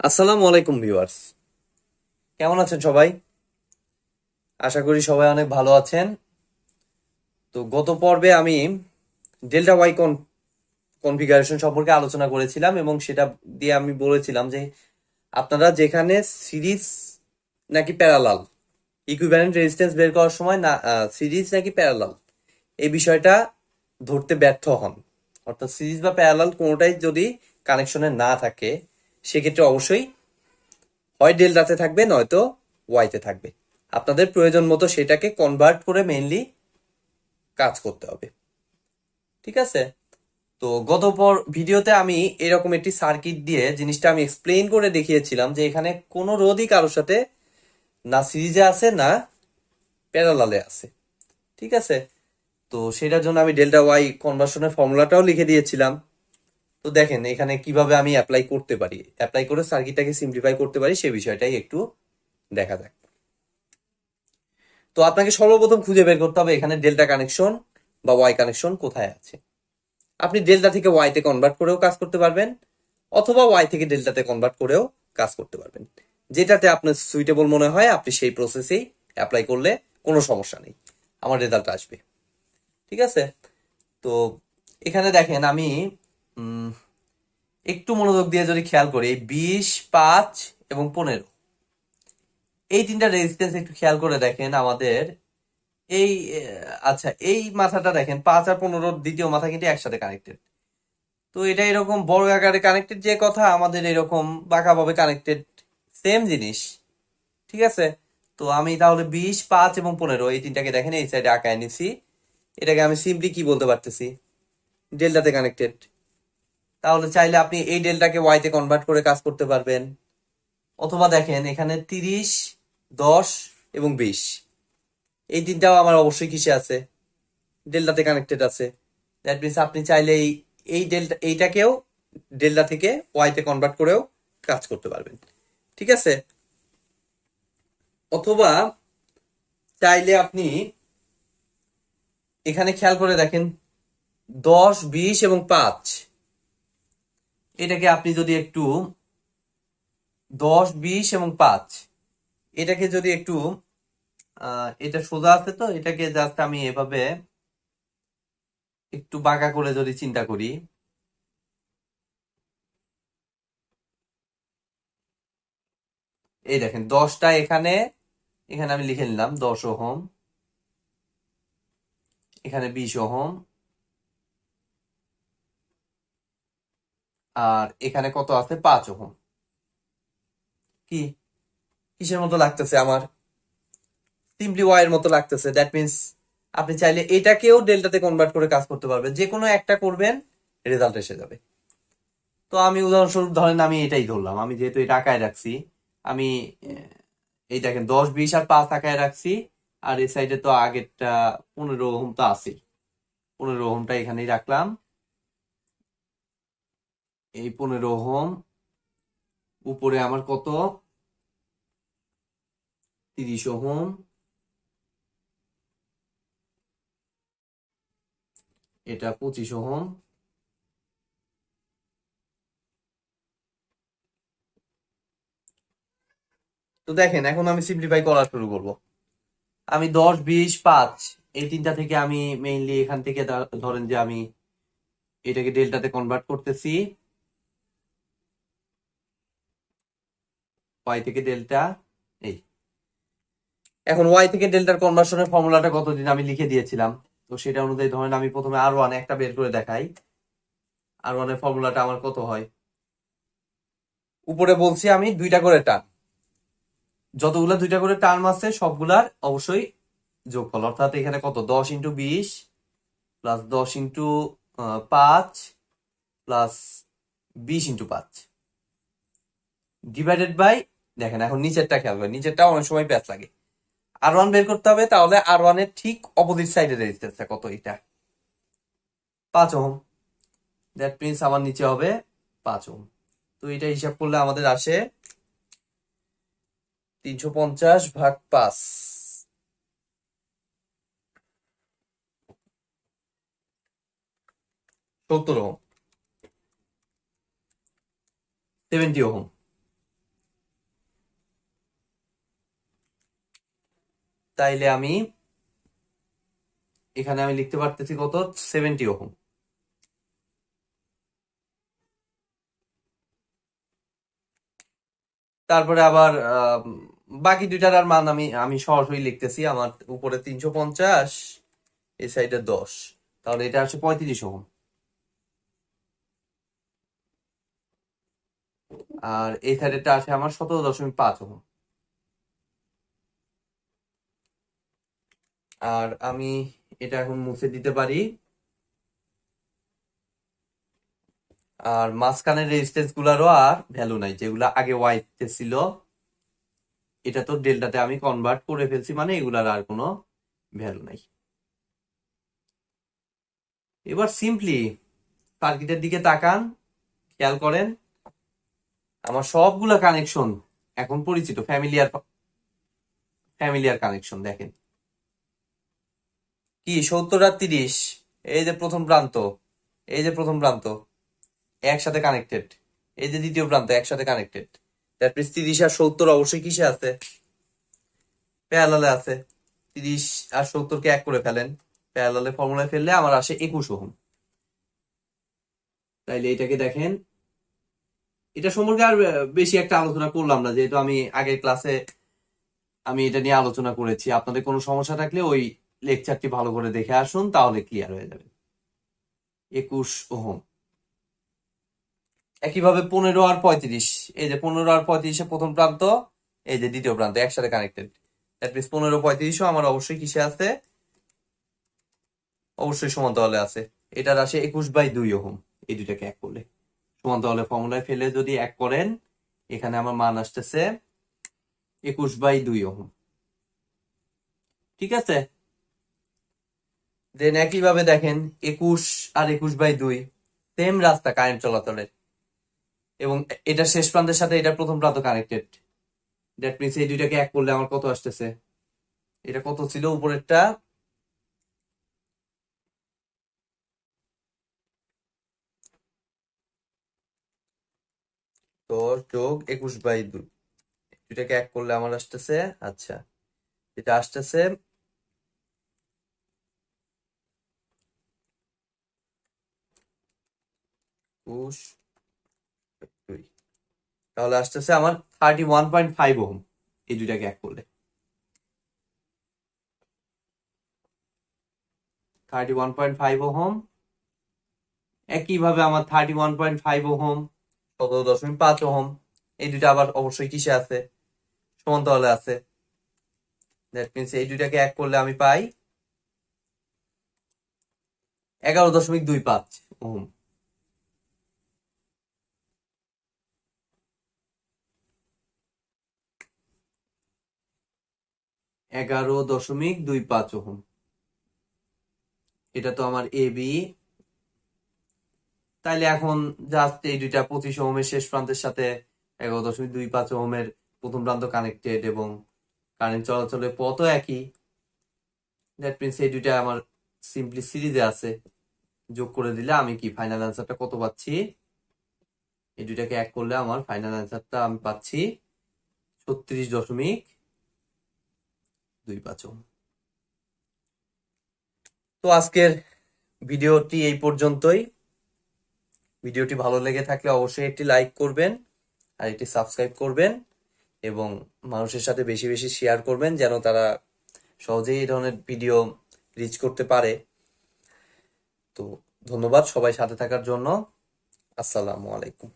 আসসালামু আলাইকুম ভিউয়ার্স, কেমন আছেন সবাই? আশা করি সবাই অনেক ভালো আছেন। তো গত পর্বে আমি ডেল্টা ওয়াই কনফিগারেশন সম্পর্কে আলোচনা করেছিলাম এবং সেটা দিয়ে আমি বলেছিলাম যে আপনারা যেখানে সিরিজ নাকি প্যারালাল ইকুইভ্যালেন্ট রেজিস্ট্যান্স বের করার সময় না সিরিজ নাকি প্যারালাল এই বিষয়টা ধরতে ব্যর্থ হন, অর্থাৎ সিরিজ বা প্যারালাল কোনোটাই যদি কানেকশনে না থাকে সেক্ষেত্রে অবশ্যই হয় ডেল্টাতে থাকবে নয়তো ওয়াইতে থাকবে। আপনাদের প্রয়োজন মতো সেটাকে কনভার্ট করে মেইনলি কাজ করতে হবে। ঠিক আছে? তো ভিডিওতে আমি এরকম একটি সার্কিট দিয়ে জিনিসটা আমি এক্সপ্লেইন করে দেখিয়েছিলাম যে এখানে কোনো রোধই কারোর সাথে না সিরিজে আছে না প্যারালালে আছে। ঠিক আছে? তো সেটার জন্য আমি ডেল্টা ওয়াই কনভার্সনের ফর্মুলাটাও লিখে দিয়েছিলাম। তো দেখেন এখানে কিভাবে আমি অ্যাপ্লাই করে সার্কিটটাকে সিম্পলিফাই করতে পারি সে বিষয়টাই একটু দেখা যাক। তো আপনাকে সর্বপ্রথম খুঁজে বের করতে হবে এখানে ডেল্টা কানেকশন বা ওয়াই কানেকশন কোথায় আছে। আপনি ডেল্টা থেকে ওয়াইতে কনভার্ট করেও কাজ করতে পারবেন, অথবা ওয়াই থেকে ডেল্টাতে কনভার্ট করেও কাজ করতে পারবেন। যেটাতে আপনার সুইটেবল মনে হয় আপনি সেই প্রসেসেই অ্যাপ্লাই করলে কোনো সমস্যা নেই, আমার রেজাল্ট আসবে। ঠিক আছে? তো এখানে দেখেন আমি উম, একটু মনোযোগ দিয়ে যদি খেয়াল করি 20, 5 এবং 15 এই তিনটা রেজিস্ট্যান্স একটু খেয়াল করে দেখেন আমাদের এই আচ্ছা, এই মাথাটা দেখেন 5 আর 15 দ্বিতীয় মাথা কিন্তু একসাথে কানেক্টেড। তো এটা এরকম বড় আকারে কানেক্টেড যে কথা, আমাদের এরকম বাঁকাভাবে কানেক্টেড, সেম জিনিস। ঠিক আছে? তো আমি তাহলে 20, 5 এবং 15 এই তিনটাকে দেখেন এই সাইডে আঁকায় নিছি। এটাকে আমি সিম্পলি কি বলতে পারতেছি? ডেল্টাতে কানেক্টেড। তাহলে চাইলে আপনি এই ডেল্টাকে ওয়াইতে কনভার্ট করে কাজ করতে পারবেন। অথবা দেখেন এখানে 30, 10 এবং 20 এই তিনটাও আমার অবশ্যই কিসে আছে? ডেল্টাতে কানেক্টেড আছে। দ্যাট মিনস আপনি চাইলে এই এইটাকেও ডেল্টা থেকে ওয়াইতে কনভার্ট করেও কাজ করতে পারবেন। ঠিক আছে? অথবা চাইলে আপনি এখানে খেয়াল করে দেখেন 10, 20 এবং 5 এটাকে আপনি যদি একটু 10, 20 এবং 5 এটাকে যদি একটু এটা সোজা আছে তো এটাকে জাস্ট আমি এভাবে একটু বাঁকা করে যদি চিন্তা করি, এই দেখেন 10টা এখানে, এখানে আমি লিখে নিলাম 10 ওহম, এখানে 20 ওহম, আর এখানে কত আছে? 5 ওহম। কি কিসের মতো লাগতেছে আমার? সিম্পলি ওয়াই এর মতো লাগতেছে। দ্যাট মিনস আপনি চাইলে এটাকেও ডেল্টাতে কনভার্ট করে কাজ করতে পারবেন, যে কোনো একটা করবেন রেজাল্ট এসে যাবে। তো আমি উদাহরণস্বরূপ ধরেন আমি এটাই ধরলাম, আমি যেহেতু এটা আঁকায় রাখছি, আমি এই দেখেন 10, 20 আর 5 আঁকায় রাখছি, আর এই সাইডে তো আগেরটা 15 ওহম তো আছে, 15 ওহমটা এখানেই রাখলাম। এই 15 ওহম উপরে আমার কত? 30 ওহম, এটা 25 ওহম। তো দেখেন এখন আমি সিম্পলিফাই করা শুরু করব। আমি 10, 20, 5 এই তিনটা থেকে আমি মেইনলি এখান থেকে ধরেন যে আমি এটাকে ডেল্টাতে কনভার্ট করতেছি, ওয়াই থেকে ডেল্টা। এই এখন ওয়াই থেকে ডেল্টার কনভার্সনের ফর্মুলাটা কতদিন আমি লিখে দিয়েছিলাম। তো সেটা অনুযায়ী ধরেন আমি প্রথমে আর 1 একটা বের করে দেখাই। আর 1 এর ফর্মুলাটা আমার কত হয়? উপরে বলছি আমি দুইটা করে টার্ম, যতগুলা দুইটা করে টার্ম আছে সবগুলার অবশ্যই যোগফল, অর্থাৎ এখানে কত? 10 × 20 প্লাস 10 × 5 প্লাস 20 × 5 ডিভাইডেড বাই, দেখেন এখন নিচেরটা খেয়াল করেন, নিচেরটা অনেক সময় প্যাচ লাগে। আর 1 বের করতে হবে, তাহলে আর 1 এর ঠিক অপোজিট সাইডে রেজিস্ট্যান্সটা কত? এটা 5 ওহম। দ্যাট মিনস আমার নিচে হবে 5 ওহম। তো এটা হিসাব করলে আমাদের আসে 350/5, 70 ওহম, 70 ওহম। তাইলে আমি এখানে আমি লিখতে পারতেছি কত, 70 ওহম। তারপরে আবার বাকি দুইটার আর মান আমি আমি সরাসরি লিখতেছি। আমার উপরে 350, এই সাইডে 10, তাহলে এটা আসছে 35 ওহম। আর এই সাইডেটা আসে আমার 17.5 ওহম। আর আমি এটা এখন মুছে দিতে পারি। আর মাঝখানের রেজিস্ট্যান্স গুলারও আর ভ্যালু নাই, যেগুলা আগে ওয়াইতে ছিল, এটা তো ডেল্টাতে আমি কনভার্ট করে ফেলছি, মানে এগুলার আর কোনো ভ্যালু নাই। এবার সিম্পলি সার্কিটের দিকে তাকান, খেয়াল করেন আমার সবগুলা কানেকশন এখন পরিচিত, ফ্যামিলিয়ার ফ্যামিলিয়ার কানেকশন। দেখেন কি 70 আর 30, এই যে প্রথম প্রান্ত, এই যে প্রথম প্রান্ত একসাথে কানেক্টেড, এই যে দ্বিতীয় প্রান্ত একসাথে কানেক্টেড। দ্যাট মিনস 30 আর 70 অবশ্যই কিসে আছে, প্যারালালে আছে। 30 আর 70 কে এক করে ফেলেন, প্যারালালে ফর্মুলায় ফেললে আমার আসে 21 ওহম। তাইলে এটাকে দেখেন, এটা সম্পর্কে আর বেশি একটা আলোচনা করলাম না, যেহেতু আমি আগের ক্লাসে আমি এটা নিয়ে আলোচনা করেছি। আপনাদের কোনো সমস্যা থাকলে ওই লেকচারটি ভালো করে দেখে আসুন, তাহলে ক্লিয়ার হয়ে যাবে। 21 ওহম। একইভাবে 15 আর 35, এই যে 15 আর 35 প্রথম প্রান্ত, এই যে দ্বিতীয় প্রান্ত একসাথে কানেক্টেড। দ্যাট মিনস 15 35 আমার অবশ্যই কিসে আছে, অবশ্যই সমান্তরালে আছে। এটার আসে 21/2 ওহম। এই দুইটাকে এক করলে, সমান্তরালে ফর্মুলায় ফেলে যদি এক করেন, এখানে আমার মান আসতেছে 21/2 ওহম। ঠিক আছে। দেন একইভাবে দেখেন 21 আর 21/2 সেম রাস্তা কারেন্ট চলাচলের, এবং এটা শেষ প্রান্তের সাথে এটা প্রথম প্রান্ত কানেক্টেড। দ্যাট মিনস এই দুইটাকে এক করলে আমার কত আসতেছে, এটা কত ছিল উপরেরটা, 10 যোগ 21/2, দুইটাকে এক করলে আমার আসতেছে, আচ্ছা এটা আসতেছে 21/2, তাহলে আসতেছে আমার 31.5 ওহম। এই দুইটাকে এক করলে 31.5 ওহম। একইভাবে আমার 31.5 ওহম, 17.5 ওহম, এই দুইটা আবার অবশ্যই কিসে আছে, সমান্তরালে আছে। দ্যাট মিনস এই দুইটাকে এক করলে আমি পাই 11.25 ওহম। 11.25 ওহম। এটা তো আমার এ বি। তাইলে এখন জাস্ট এই দুইটা 25 ওহমের শেষ প্রান্তের সাথে 11.25 ওহমের প্রথম প্রান্ত কানেক্টেড, এবং কারেন্ট চলাচলের পথও একই। দ্যাট মিনস এই দুইটা আমার সিম্পলি সিরিজে আছে, যোগ করে দিলে আমি কি ফাইনাল অ্যান্সারটা কত পাচ্ছি, এই দুইটাকে এক করলে আমার ফাইনাল অ্যান্সারটা আমি পাচ্ছি 36.25 ওহম। তো আজকের ভিডিওটি এই পর্যন্তই। ভিডিওটি ভালো লেগে থাকলে অবশ্যই একটি লাইক করবেন আর একটি সাবস্ক্রাইব করবেন, এবং মানুষের সাথে বেশি বেশি শেয়ার করবেন, যেন তারা সহজেই এই ধরনের ভিডিও রিচ করতে পারে। তো ধন্যবাদ সবাই সাথে থাকার জন্য। আসসালামু আলাইকুম।